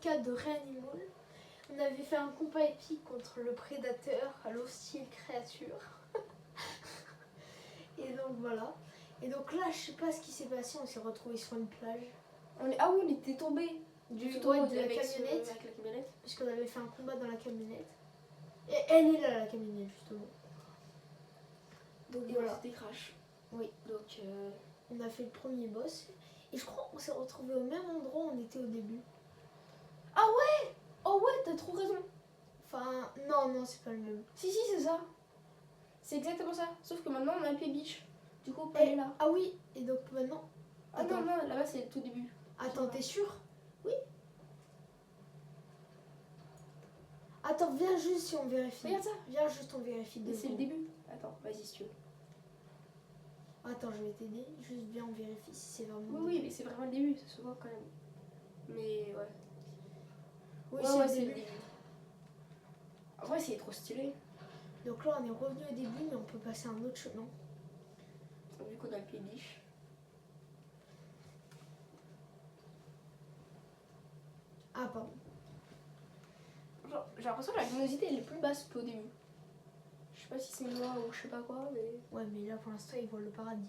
4 de Reanimal. On avait fait un combat épique contre le prédateur à l'hostile créature. Et donc voilà. Et donc là, je sais pas ce qui s'est passé, on s'est retrouvés sur une plage. Ah oui, on était tombés De la avec camionnette. avec la camionnette. Parce qu'on avait fait un combat dans la camionnette. Et elle est là, la camionnette, justement. Donc Et voilà. c'était crash. Oui. Donc On a fait le premier boss. Et je crois qu'on s'est retrouvés au même endroit où on était au début. oh ouais, t'as trop raison. Enfin, non, c'est pas le même. Si, c'est ça. C'est exactement ça. Sauf que maintenant on a Happy Beach. Du coup, on peut Et- aller là. Ah oui, et donc maintenant... Ah Attends. non, là-bas c'est le tout début. Attends, t'es sûr? Oui. Attends, viens juste si on vérifie. Regarde ça. Viens juste, on vérifie deux C'est le secondes. début. Attends, vas-y si tu veux. Attends, je vais t'aider. Juste viens, on vérifie si c'est vraiment... Oui, mais c'est vraiment le début, ça se voit quand même. Mais ouais. Oui, Ouais, c'est c'est le le début. début. En vrai, c'est trop stylé. Donc là, on est revenu au début, mais on peut passer un autre chemin. Vu qu'on a Happy Beach. Ah, pardon. Genre, j'ai l'impression que la luminosité elle est plus basse qu'au début. Je sais pas si c'est moi ou je sais pas quoi, mais. Ouais, mais là, pour l'instant, ils voient le paradis.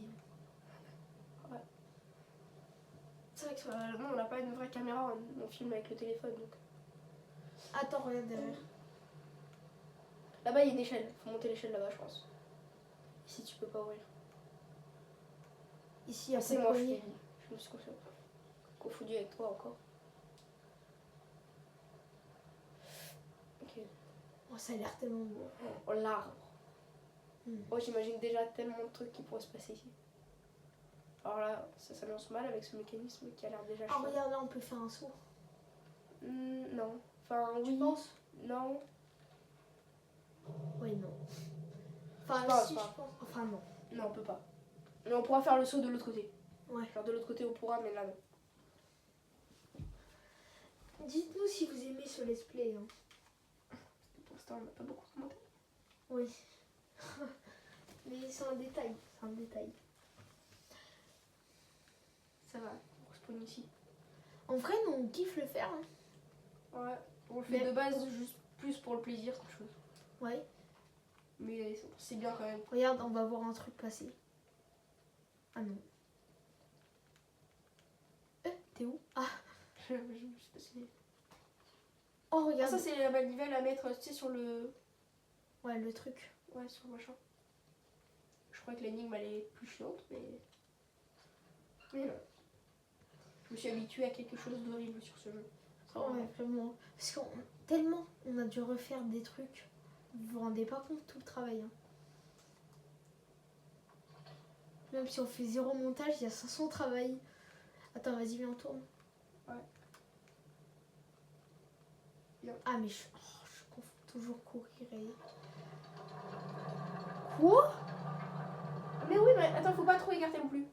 C'est vrai que nous on n'a pas une vraie caméra, on filme avec le téléphone donc. Attends, regarde derrière. Là-bas il y a une échelle, faut monter l'échelle là-bas je pense. Ici tu peux pas ouvrir. Ici, il y a C'est pas de moi, poignée. je me suis confondu avec toi encore. Ok. Oh, ça a l'air tellement beau. Oh l'arbre. Hmm. Oh j'imagine déjà tellement de trucs qui pourraient se passer ici. Alors là, ça s'annonce mal avec ce mécanisme qui a l'air déjà Ah, chiant. regarde là, on peut faire un saut. Non. Enfin Tu oui. penses? Non. Oui, non. Enfin, Pas, si, pas. je pense. Enfin, non. Non, on peut pas. Mais on pourra faire le saut de l'autre côté. Ouais. Genre de l'autre côté on pourra, mais là non. Dites-nous si vous aimez ce let's play. Hein. Pour l'instant on n'a pas beaucoup commenté. Oui. Mais c'est un détail. C'est un détail. Ça va, on respawn ici. En vrai, nous, on kiffe le faire. Hein. Ouais, on le fait Mais- de base juste plus pour le plaisir qu'autre chose. Ouais. Mais c'est bien quand même. Regarde, on va voir un truc passer. Ah non. T'es où? Ah. Je me suis passé. Oh, Ah, regarde. ça c'est la manivelle à mettre, tu sais, sur le. Ouais, le truc. Ouais, sur le machin. Je crois que l'énigme elle est plus chiante, mais. Mais non. Je me suis habituée à quelque chose d'horrible sur ce jeu. Ouais, vraiment. Parce qu'on tellement on a dû refaire des trucs. Vous vous rendez pas compte tout le travail. Hein. Même si on fait zéro montage, il y a 500 travail. Attends, vas-y, viens, on tourne. Ouais. Bien. Ah, mais je confonds toujours courir et. Quoi? Mais oui, mais attends, faut pas trop écarter non plus.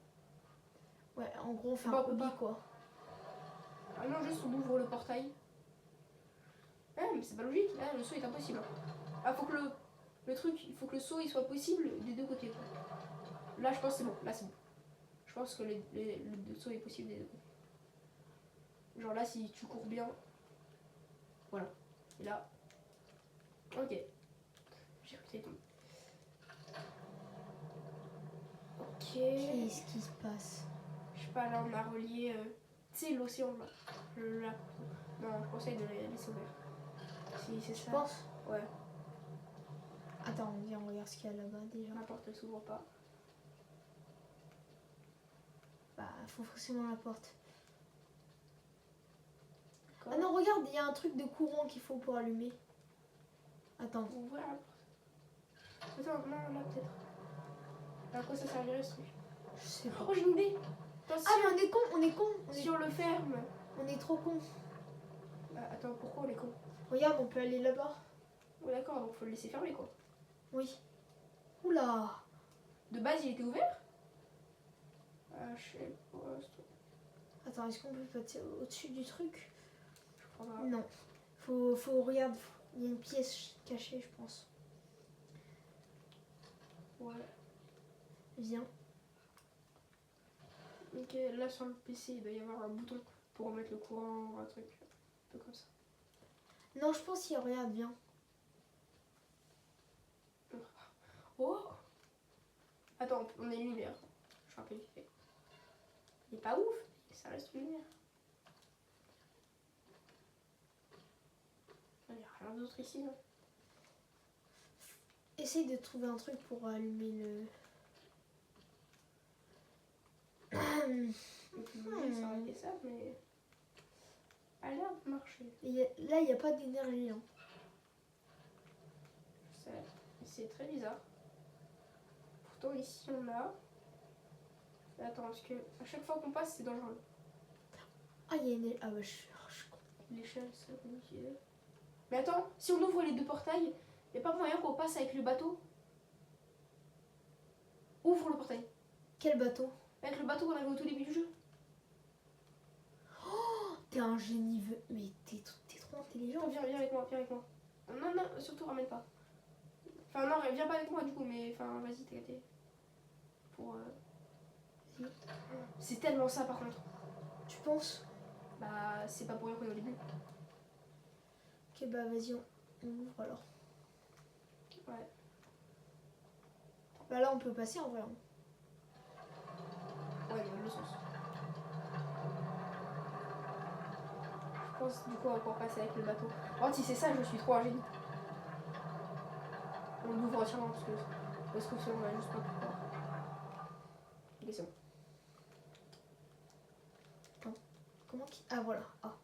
Ouais, en gros, on fait Bah, un on peut hobby, pas. quoi. Ah non, juste on ouvre le portail. Ah, mais c'est pas logique, là le saut est impossible. Ah, faut que le truc, il faut que le saut il soit possible des deux côtés. Quoi. Là, je pense que c'est bon. Là, c'est bon. Je pense que le saut est possible des deux côtés. Genre là, si tu cours bien. Voilà. Et là. Ok. J'ai cru que ça tomber. Ok. Qu'est-ce qui se passe? Je sais pas, là on a relié. Tu sais, l'océan là. Là. Non, je conseille de les laisser ouverts. Si c'est Tu ça. penses? Ouais. Attends, viens, on regarde ce qu'il y a là-bas déjà. La porte elle s'ouvre pas. Bah, faut forcément la porte. D'accord. Ah non, regarde, il y a un truc de courant qu'il faut pour allumer. Attends. Ouvrir la porte. Attends, non, là peut-être. À quoi ça servirait ce truc? Je sais pas. Oh, j'ai une idée. Attends, Ah, mais on est con, on est con. si on le ferme. On est trop con. Attends, pourquoi on est con? Regarde, on peut aller là-bas. Ouais, d'accord, donc faut le laisser fermer quoi. Oui. Oula. De base, il était ouvert? Je sais pas. Attends, est-ce qu'on peut passer au-dessus du truc? Je crois pas. Non. Regarde, il y a une pièce cachée, je pense. Ouais. Viens. Ok, là sur le PC, il doit y avoir un bouton pour remettre le courant, un truc. peu comme ça. Non, je pense qu'il regarde bien. Oh. Attends, on a une lumière. Je rappelle vite fait. Il est pas ouf, mais ça reste une lumière. Il n'y a rien d'autre ici. Hein. Essaye de trouver un truc pour allumer le... Donc, ça aurait été ça, mais... a l'air de marcher. Là, il n'y a pas d'énergie. Hein. Je sais, c'est très bizarre. Pourtant, ici, on a... Attends, parce que à chaque fois qu'on passe, c'est dangereux. Ah, il y a une... Ah bah, L'échelle, c'est compliqué. Mais attends, si on ouvre les deux portails, il n'y a pas moyen qu'on passe avec le bateau? Ouvre le portail. Quel bateau? Avec le bateau qu'on avait au tout début du jeu. Oh, t'es un génie. Mais t'es trop intelligent. Viens avec moi, viens avec moi. Non, non, surtout ramène pas. Enfin, non, viens pas avec moi du coup, mais enfin, vas-y, t'es gâté. Pour. C'est tellement ça par contre. Tu penses? Bah, c'est pas pour rien qu'on est au début. Ok, bah vas-y, on ouvre alors. Ouais. Bah là, on peut passer en vrai. Hein. Ouais, dans le sens. Je pense du coup on va pouvoir passer avec le bateau. Oh, si c'est ça, je suis trop un génie. On l'ouvre entièrement parce que sinon on va juste pas pouvoir. Ok, c'est bon. Comment qui... Ah voilà. Ah.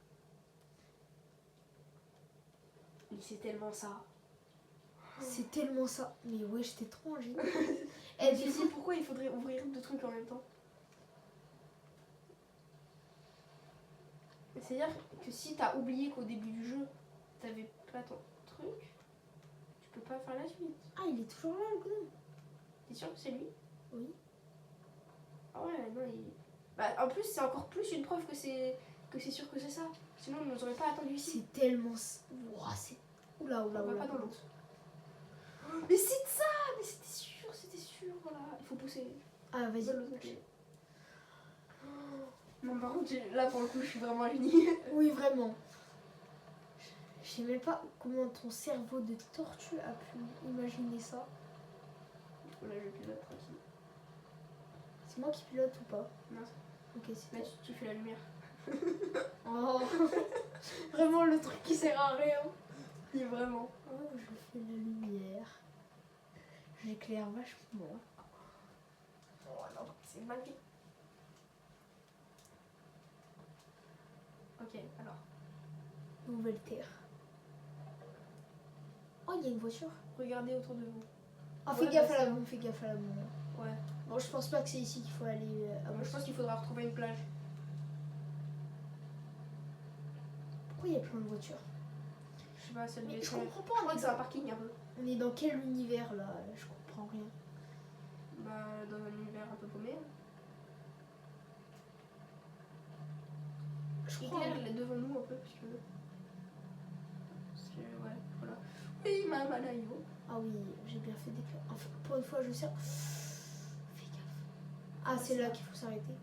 Mais c'est tellement ça. C'est tellement ça. Mais ouais, j'étais trop un génie. Et tu sais pourquoi il faudrait ouvrir deux trucs en même temps? C'est-à-dire que si t'as oublié qu'au début du jeu, t'avais pas ton truc, tu peux pas faire la suite. Ah, il est toujours là, le gnome. T'es sûr que c'est lui? Oui. Ah ouais, non, il... Bah, en plus, c'est encore plus une preuve que c'est sûr que c'est ça. Sinon, on nous aurait pas attendu ici. C'est tellement... Ouah, c'est... Oula, oula, On va oula. pas dans l'autre. Mais c'est ça! Mais c'était sûr, voilà. Il faut pousser. Ah, vas-y. De l'autre côté. Non, par contre, là, pour le coup, je suis vraiment un génie. Oui, vraiment. Je sais même pas comment ton cerveau de tortue a pu imaginer ça. Là, je pilote tranquille. C'est moi qui pilote ou pas? Non, Ok, c'est là, toi. tu fais la lumière. Oh. Vraiment le truc qui sert à rien. Et vraiment. Oh, je fais la lumière. J'éclaire vachement. Oh non, c'est magnifique. Ok, alors. Nouvelle terre. Oh, il y a une voiture. Regardez autour de vous. Ah, Ouais, fais gaffe bah, à la bombe, fais gaffe à la bombe. Ouais. Bon, je pense pas que c'est ici qu'il faut aller. Moi, je pense qu'il faudra retrouver une plage. Pourquoi il y a plein de voitures? Je sais pas, celle Mais de je comprends pas. Je crois que c'est un parking un peu. On est dans quel univers là? Je comprends rien. Bah, dans un univers un peu paumé. Je crois. Éclaire là devant nous un peu, parce que ouais, voilà. Oui, maman Nayo. Ah oui, j'ai bien fait d'éclair. Enfin, pour une fois, je sais. Fais gaffe. Ah, c'est là qu'il faut s'arrêter.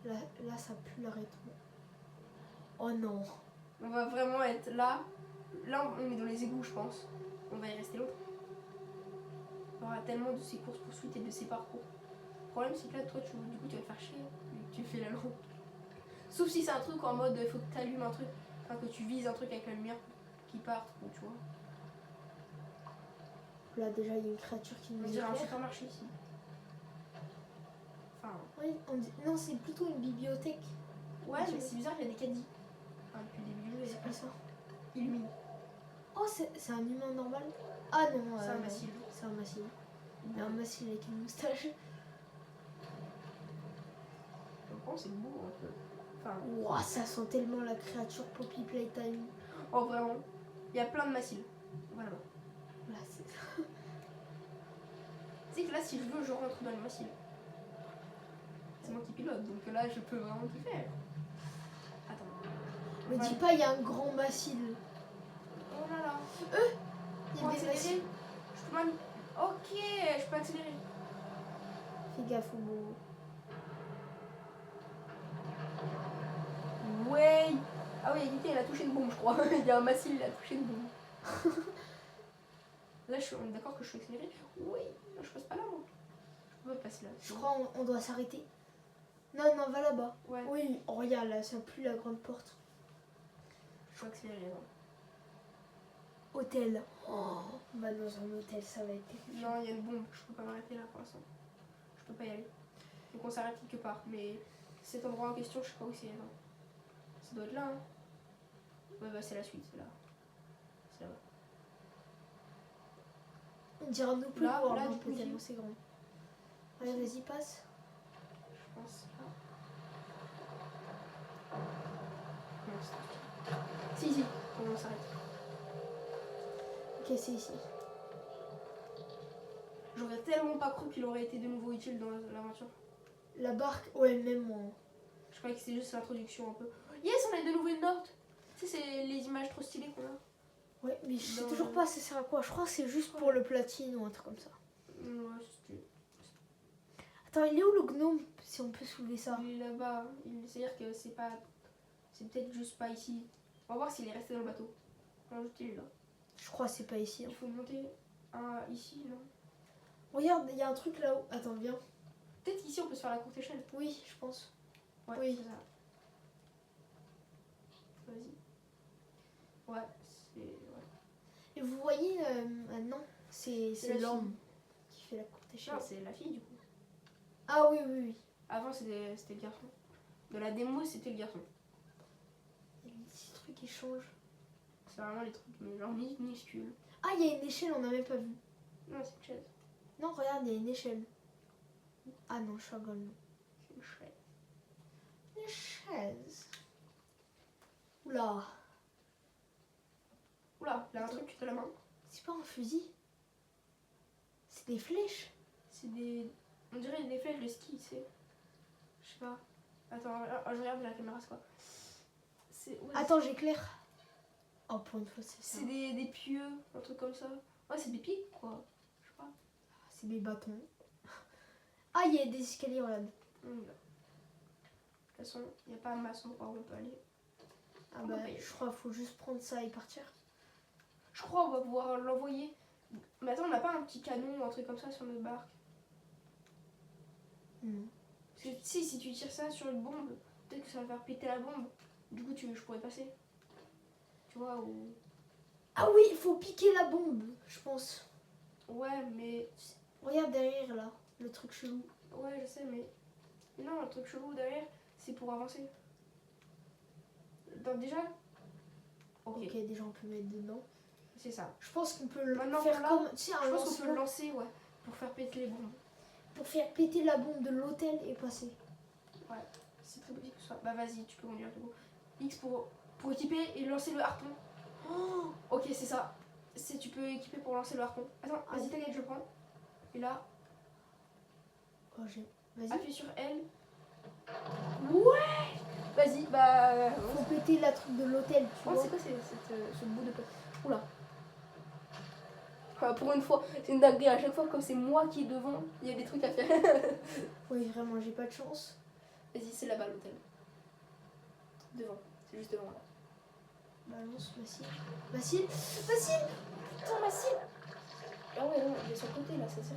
Ouais. Là, ça pue l'arrêtement. Oh non. On va vraiment être là. Là, on est dans les égouts, je pense. On va y rester longtemps. Il y aura tellement de ces courses-poursuites et de ces parcours. Le problème, c'est que là, toi, du coup, tu vas te faire chier. Tu fais la lampe. Sauf si c'est un truc en mode, il faut que tu allumes un truc. Enfin, que tu vises un truc avec la lumière qui parte, ou tu vois. Là, déjà, il y a une créature qui nous On dirait un éclaire. supermarché ici. Enfin, Oui, non, c'est plutôt une bibliothèque. ouais, mais c'est bizarre, il y a des caddies. Enfin, depuis le début du jeu, il y a C'est quoi ça? illuminé. Oh, c'est un humain normal? Ah non, C'est un non, massif. C'est un massif. Il y a un massif avec une moustache. Je pense que c'est beau un peu. Enfin, Ouah, ça sent tellement la créature Poppy Playtime. oh vraiment, il y a plein de massifs. Voilà. Là, c'est... Tu sais que là, si je veux, je rentre dans le massif. C'est moi qui pilote, donc là, je peux vraiment kiffer. Attends. Me Ouais. dis pas, il y a un grand massif. Oh là là. Il y Faut a des accélérer. massifs. Je peux même... Ok, je peux accélérer. Fais gaffe au mot. Ouais. Ah oui, Égalité, elle a touché une bombe, je crois. Il y a un Massil, il a touché une bombe. Là, on est d'accord que je suis accélérée. Oui, non, je passe pas là, moi. Je peux pas passer là. Je crois on doit s'arrêter. Non, non, va là-bas. Ouais, Oui, oh, regarde là, ça pue la grande porte. je suis accélérée. Non, Hôtel. Oh, on va dans un hôtel, ça va être terrifiant. non, il y a une bombe. Je peux pas m'arrêter là pour l'instant. Je peux pas y aller. Donc on s'arrête quelque part. Mais cet endroit en question, je sais pas où c'est. Non. Ça doit être là, hein. Ouais, bah c'est la suite, c'est là. C'est là-bas. On dira nous plus Là, voir là, un du peu coup, tellement ici. c'est grand. Allez, vas-y, passe. Je pense. Ah. Non, c'est... Si, si, on s'arrête. Ok, c'est ici. J'aurais tellement pas cru qu'il aurait été de nouveau utile dans l'aventure. La barque, ouais, même moi. Je croyais que c'était juste l'introduction un peu. Yes, on a de nouveau une note. Tu sais, c'est les images trop stylées qu'on a. Ouais, mais je sais Dans toujours le- pas ça sert à quoi. Je crois que c'est juste pour le platine ou un truc comme ça. Ouais, c'était... Attends, il est où le gnome si on peut soulever ça? Il est là-bas. C'est-à-dire que c'est pas... C'est peut-être juste pas ici. On va voir s'il est resté dans le bateau. Non, juste il est là. Je crois que c'est pas ici. Hein. Il faut monter ici, non? Regarde, il y a un truc là-haut. Attends, viens. Peut-être qu'ici on peut se faire la courte échelle. Oui, je pense. Ouais, Oui. c'est ça. Vas-y. Ouais, c'est... Ouais. Et vous voyez, non, c'est la l'homme qui fait la courte échelle. Non, c'est la fille du coup. Ah oui, oui, oui. Avant c'était le garçon. De la démo c'était le garçon. Il y a des petits trucs qui changent. C'est vraiment les trucs mais genre minuscules. Ah, il y a une échelle, on n'a même pas vu. Non, c'est une chaise. Non, regarde, il y a une échelle. Ah non, je suis à gauche, non. C'est une chaise. Une chaise. Oula, Oula, là un truc de la main. c'est pas un fusil. C'est des flèches. C'est des... On dirait des flèches de ski, c'est... Je sais pas. Attends, je regarde la caméra, c'est quoi? C'est... Ouais, Attends, j'éclaire. Oh, pour une fois, c'est ça. c'est des pieux, un truc comme ça. Ouais, c'est des pics, quoi. Je sais pas. C'est des bâtons. Ah, il y a des escaliers, regarde. De toute façon, il n'y a pas un maçon par où on peut aller. Ah On bah, va pas y aller. je crois qu'il faut juste prendre ça et partir. Je crois qu'on va pouvoir l'envoyer. Mais attends, on n'a pas un petit canon ou un truc comme ça sur notre barque? Non. Parce que si tu tires ça sur une bombe, peut-être que ça va faire péter la bombe. Du coup, je pourrais passer. Tu vois, ou... Ah oui, il faut piquer la bombe, je pense. Ouais, mais... Regarde derrière, là, le truc chelou. Ouais, je sais, mais... Non, le truc chelou derrière, c'est pour avancer. Donc déjà... Ok, Ok, déjà, on peut mettre dedans. c'est ça. Je pense qu'on peut le Maintenant, faire là, comme... Tu sais, un Je pense qu'on peut le lancement lancer, ouais, pour faire péter les bombes. pour faire péter la bombe de l'hôtel et passer. Ouais, c'est très possible que ce soit... Bah vas-y, tu peux conduire du coup. X pour équiper et lancer le harpon. Oh, Ok, c'est ça. Tu peux équiper pour lancer le harpon. Attends, vas-y, t'inquiète, je le prends. Et là, oh j'ai... Vas-y. appuie sur L. Ouais. Vas-y, bah... Faut péter la truc de l'hôtel, tu Oh, vois. c'est quoi ce bout de... Oula. Ah, pour une fois, c'est une dinguerie. À chaque fois, comme c'est moi qui est devant, il y a des trucs à faire. Oui, vraiment, j'ai pas de chance. Vas-y, c'est là-bas l'hôtel. Devant. C'est juste devant là. Balance, Massile. Massile. Massile. Putain, Massile. Ah ouais, non, il est sur le côté là, c'est ça.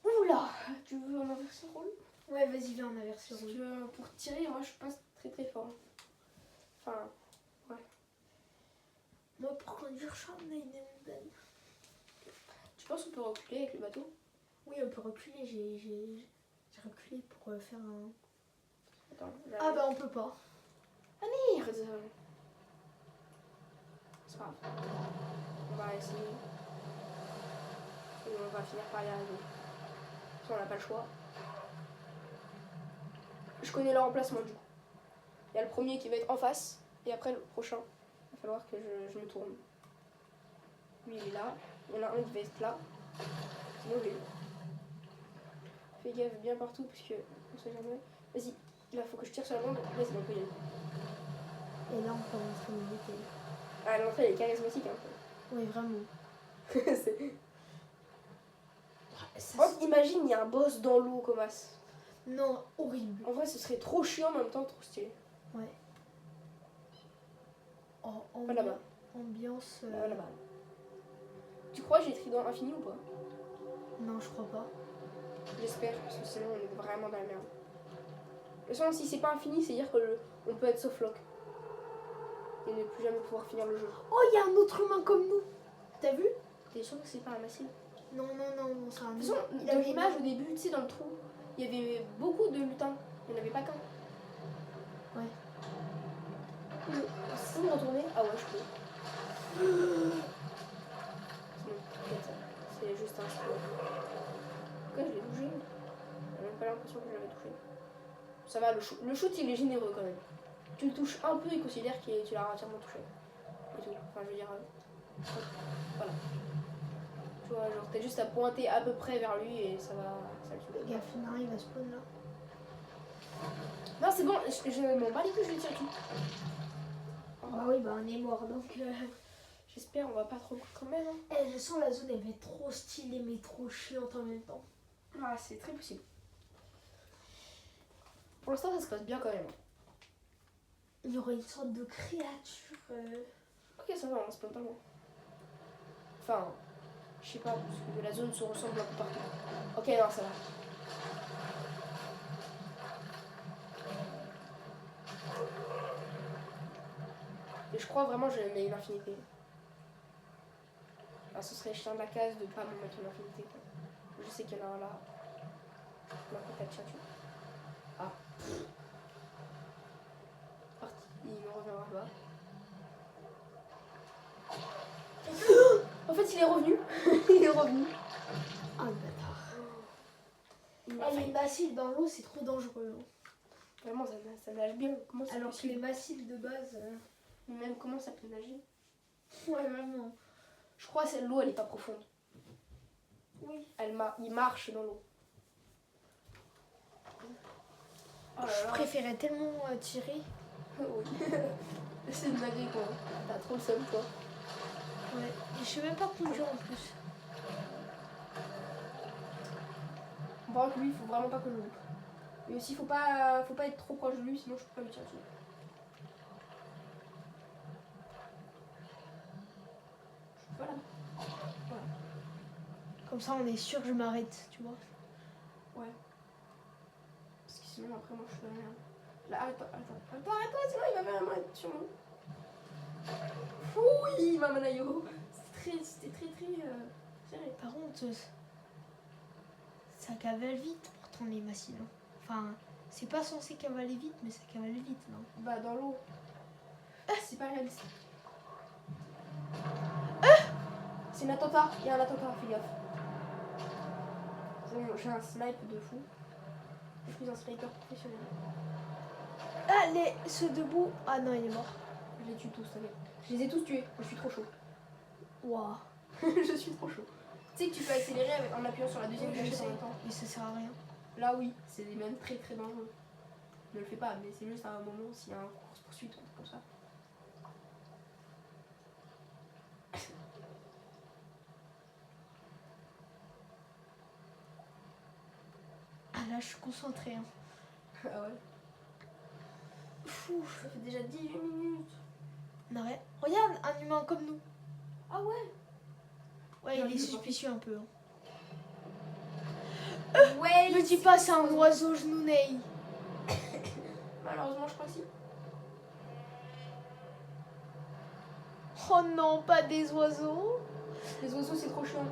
Oula. Tu veux un inversé rôle? Ouais, vas-y, viens, on inverse le Parce rôle. que pour tirer, moi je suis pas très très fort. Enfin, Moi, pour conduire, je suis une montagne. tu penses qu'on peut reculer avec le bateau? Oui, on peut reculer. J'ai reculé pour faire un... Attends, Ah bah, on peut pas. merde! C'est pas grave. On va essayer. Et on va finir par y arriver. Ça, on n'a pas le choix. Je connais leur emplacement du coup. Il y a le premier qui va être en face, et après le prochain. Il va falloir que je me tourne. Lui il est là. Il y en a un qui va être là. Sinon lui. Fais gaffe bien partout, puisque on sait jamais. Vas-y, là faut que je tire sur la bombe. Vas-y, on peut y aller. Et là, on peut rentrer dans l'hôtel. Ah, l'entrée elle est charismatique hein. Oui, vraiment. C'est- Ça, Oh, imagine, il y a un boss dans l'eau, Comas. Non, horrible. En vrai, ce serait trop chiant, en même temps trop stylé. Ouais. Pas là-bas. Ambiance. Là-bas. Tu crois que j'ai Trident infini ou pas? Non, je crois pas. J'espère, parce que sinon on est vraiment dans la merde. De toute façon, si c'est pas infini, c'est-à-dire qu'on peut être sauf lock. Et ne plus jamais pouvoir finir le jeu. Oh, il y a un autre humain comme nous. T'as vu? T'es sûr que c'est pas un massif? Non, c'est un De toute façon, dans l'image au début, tu sais, dans le trou, il y avait beaucoup de lutins. Il n'y en avait pas qu'un. Ouais. Si vous retournez? Ah ouais, je peux. Sinon, peut-être ça. C'est juste un spot. Pourquoi je l'ai touché? J'ai même pas l'impression que je l'avais touché. Ça va, le shoot il est généreux quand même. Tu le touches un peu, il considère que tu l'as entièrement touché. Et tout. Enfin, je veux dire. Voilà. Tu vois, genre, t'as juste à pointer à peu près vers lui et ça va. Ça le tue. Gaffe, il arrive à spawn là. Non, c'est bon, je m'en bats les couilles, je le tire tout. Bah oui, bah on est mort donc. J'espère, on va pas trop quand même. Hein. Eh, je sens la zone, elle va être trop stylée mais trop chiante en même temps. Ah, c'est très possible. Pour l'instant, ça se passe bien quand même. Il y aurait une sorte de créature. Ok, ça va, on se plaint pas loin. Enfin, je sais pas, parce que la zone se ressemble un peu partout. Ok, non, ça va. Et je crois vraiment que je mets une infinité. Ah, ce serait chiant de la case de pas me mettre une infinité. Quoi. Je sais qu'il y en a un là. Non, peut-être tu. Ah. Parti. Il me reviendra là. En fait, il est revenu. Il est revenu. Ah, le bâtard. Il m'a Eh, les fait- massifs dans l'eau, c'est trop dangereux. Hein. Vraiment, ça nage bien. Comment c'est Alors que possible les massifs de base. Même comment ça peut nager? Ouais, vraiment. Je crois que l'eau, elle est pas profonde. Oui. Il marche dans l'eau. Oh là Je là. préférais tellement tirer. Oui. C'est une dinguerie quoi. T'as trop le seum toi. Ouais. Et je sais même pas conduire en plus. Par contre, lui, il faut vraiment pas que je le loupe. Mais aussi, faut pas être trop proche de lui, sinon je peux pas lui tirer dessus. Voilà. Voilà. Comme ça, on est sûr que je m'arrête, tu vois. Ouais. Parce que sinon, après, moi, je suis dans la merde. Là, arrête-toi, sinon il va vraiment être sur nous. Oui, Mamanayo. C'était très serré. Par contre, ça cavale vite pourtant les massifs. Hein. Enfin, c'est pas censé cavaler vite, mais ça cavale vite, non? Bah, dans l'eau. C'est pas réaliste. C'est un attentat. Il y a un attentat, fais gaffe. Bon, j'ai un snipe de fou. Je suis un sniper professionnel. Ah, ceux debout. Ah non, il est mort. Je les tue tous, t'inquiète. Je les ai tous tués. Je suis trop chaud. Waouh. Je suis trop chaud. Tu sais que tu peux accélérer en appuyant sur la deuxième Oui, je gâchette sais. en même temps. Mais ça sert à rien. Là, oui, c'est même très dangereux. Ne le fais pas, mais c'est juste à un moment s'il y a un course-poursuite ou un truc comme ça. Ah là, je suis concentrée. Hein. Ah ouais. Fou. Ça fait déjà 18 minutes. Non, regarde, un humain comme nous. Ah ouais. Ouais, Non, il est il est pas. suspicieux un peu. Hein. Ouais. Me dis pas, c'est un oiseau genouneille. Malheureusement, je crois que si. Oh non, pas des oiseaux. Les oiseaux, c'est trop chiant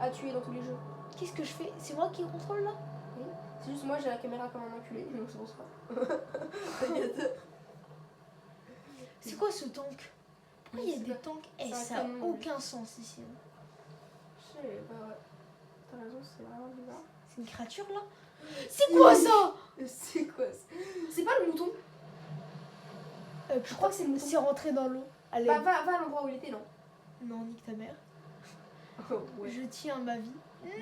à tuer dans tous les jeux. Qu'est-ce que je fais? C'est moi qui contrôle là? Oui. C'est juste moi, j'ai la caméra comme un enculé, donc c'est pour ça. T'inquiète. C'est quoi ce tank? Pourquoi il y a C'est des pas- tanks? Eh, c'est un ça n'a canon. aucun sens ici. Hein. Je sais, bah ouais. T'as raison, c'est vraiment bizarre. C'est une créature là? C'est quoi ça? C'est quoi ça? C'est pas le mouton? Je crois que c'est le mouton. c'est rentré dans l'eau. Allez. Bah, va à l'endroit où il était, non? Non, nique ta mère. Ouais. Je tiens ma vie.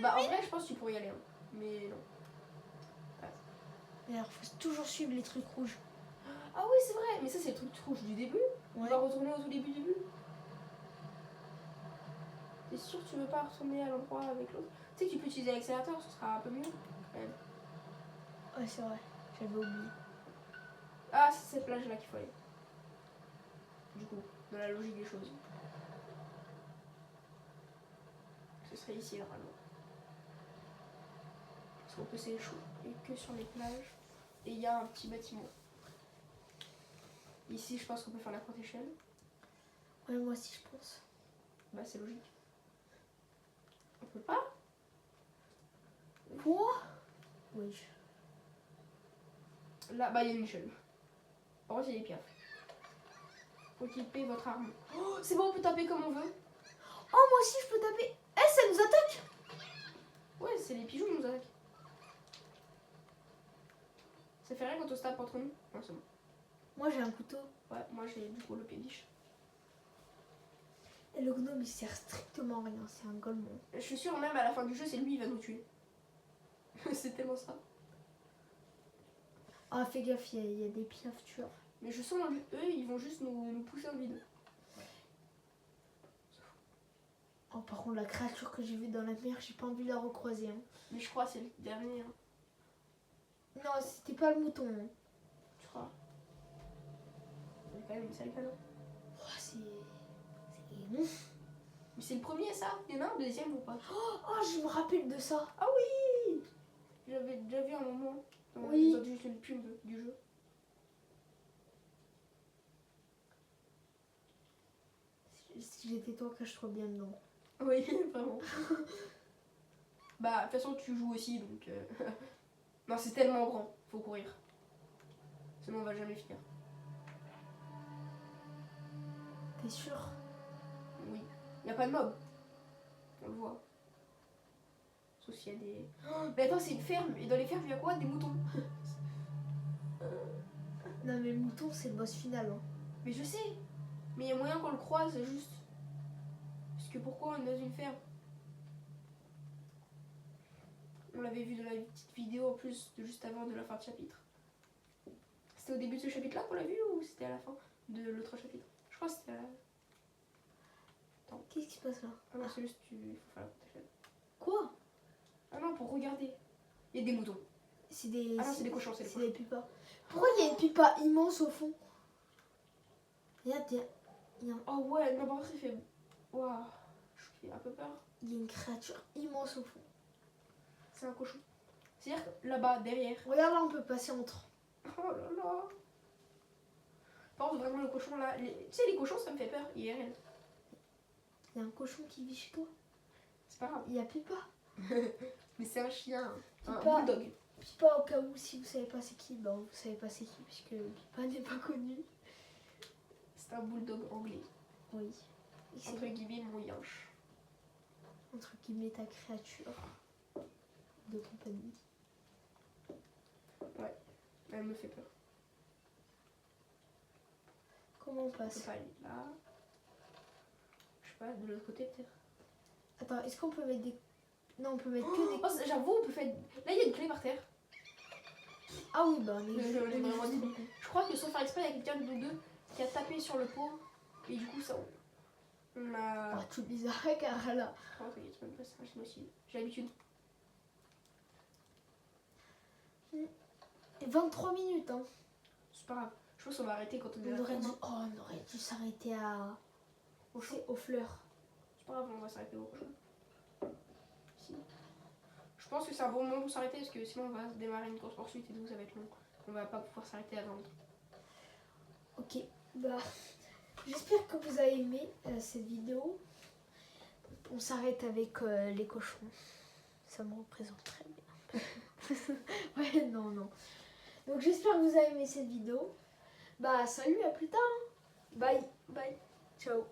Bah, en vrai, je pense que tu pourrais y aller. Hein. Mais non. D'ailleurs, faut toujours suivre les trucs rouges. Ah oui, c'est vrai. Mais ça, c'est le truc rouge du début. On Ouais. va retourner au tout début. T'es sûr que tu veux pas retourner à l'endroit avec l'autre? Tu sais que tu peux utiliser l'accélérateur, ce sera un peu mieux. Quand même. Ouais, c'est vrai. J'avais oublié. Ah, c'est cette plage-là qu'il faut aller. Du coup, dans la logique des choses. Ce serait ici normalement. Parce qu'on peut s'échouer que sur les plages. Et il y a un petit bâtiment. Ici, je pense qu'on peut faire la courte échelle. Ouais, moi aussi, je pense. Bah, c'est logique. On peut pas? Quoi? Oui. Là, bah, il y a une échelle. Par contre, il y a des piafs. Faut équiper votre arme. Oh, c'est bon, on peut taper comme on veut. Oh, moi aussi, je peux taper. Eh, ça nous attaque. Ouais, c'est les pigeons qui nous attaquent. Ça fait rien quand on se tape entre nous? Non, c'est bon. Moi, j'ai un couteau. Ouais, moi j'ai du coup le pédiche. Et le gnome, il sert strictement à rien. C'est un golemon. Je suis sûre, même à la fin du jeu, c'est lui qui va nous tuer. C'est tellement ça. Ah, fais gaffe, il y a des piafs tueurs. Mais je sens, eux, ils vont juste nous pousser en vide. Oh, par contre, la créature que j'ai vue dans la mer, j'ai pas envie de la recroiser. Hein. Mais je crois que c'est le dernier. Hein. Non, c'était pas le mouton. Hein. Tu crois? Il y a quand même une sale canon. Oh, c'est bon. Mais c'est le premier, ça? Il y en a un deuxième ou pas? Oh, je me rappelle de ça. Ah oui! J'avais déjà vu un moment dans Oui. l'épisode du pub du jeu. Si j'étais toi, cache-toi bien dedans. Oui, vraiment. Bah, de toute façon, tu joues aussi, donc... Non, c'est tellement grand, faut courir. Sinon, on va jamais finir. T'es sûr? Oui. Il a pas de mob. On le voit. Sauf s'il y a des... Oh, mais attends, c'est une ferme. Et dans les fermes, il y a quoi? Des moutons. Non, mais le mouton, c'est le boss final. Hein. Mais je sais. Mais il y a moyen qu'on le croise, juste. Parce que pourquoi on est dans une ferme? On l'avait vu dans la petite vidéo en plus, de juste avant de la fin de chapitre. C'était au début de ce chapitre-là qu'on l'a vu ou c'était à la fin de l'autre chapitre? Je crois que c'était à la... Qu'est-ce qui se passe là? Ah non, c'est juste il faut faire la courte échelle. Quoi? Ah non, pour regarder. Il y a des moutons. C'est des... Ah non, c'est des cochons, c'est des C'est cochons. des pupas. Pourquoi il y a une pupa immense au fond? Regarde, il y a Oh ouais, non, par contre, il fait... Waouh, je fais un peu peur. une créature immense au fond. C'est un cochon. C'est-à-dire que là-bas, derrière... Regarde là, on peut passer entre. Oh là là. Par contre, vraiment, le cochon là... Tu sais, les cochons, ça me fait peur, IRL. Il y a un cochon qui vit chez toi. C'est pas grave. Il y a Pipa. Mais c'est un chien. Un Pipa. bulldog. Pipa, au cas où, si vous savez pas c'est qui, ben vous savez pas c'est qui, puisque Pipa n'est pas connu. C'est un bulldog anglais. Oui. Et c'est Entre guillemets, mon yinche. entre guillemets ta créature de compagnie. Ouais, elle me fait peur. Comment on On peut passe? pas aller là. Je sais pas, de l'autre côté peut-être. Attends, est-ce qu'on peut mettre des... Non, on peut mettre que des... Oh, j'avoue, on peut faire... Là, il y a une clé par terre. Ah oui, bah on est... Je l'ai on est vraiment juste- dit. Je crois que sans faire exprès, il y a quelqu'un de nous deux qui a tapé sur le pot. Et du coup, ça... On a... Oh, tout bizarre, car là... Oh, ça y est, c'est même pas ça, je aussi. J'ai l'habitude. Et 23 minutes, hein. C'est pas grave. Je pense qu'on va arrêter quand on est On à la aurait fin. dû... Oh, on aurait dû s'arrêter à... aux fleurs. C'est pas grave, on va s'arrêter au prochain. Si. Je pense que c'est un bon moment pour s'arrêter parce que sinon on va démarrer une course poursuite et donc ça va être long. On va pas pouvoir s'arrêter avant. Ok, bah... J'espère que vous avez aimé cette vidéo. On s'arrête avec les cochons. Ça me représente très bien. Ouais, non, non. Donc j'espère que vous avez aimé cette vidéo. Bah salut, à plus tard. Hein. Bye. Bye. Ciao.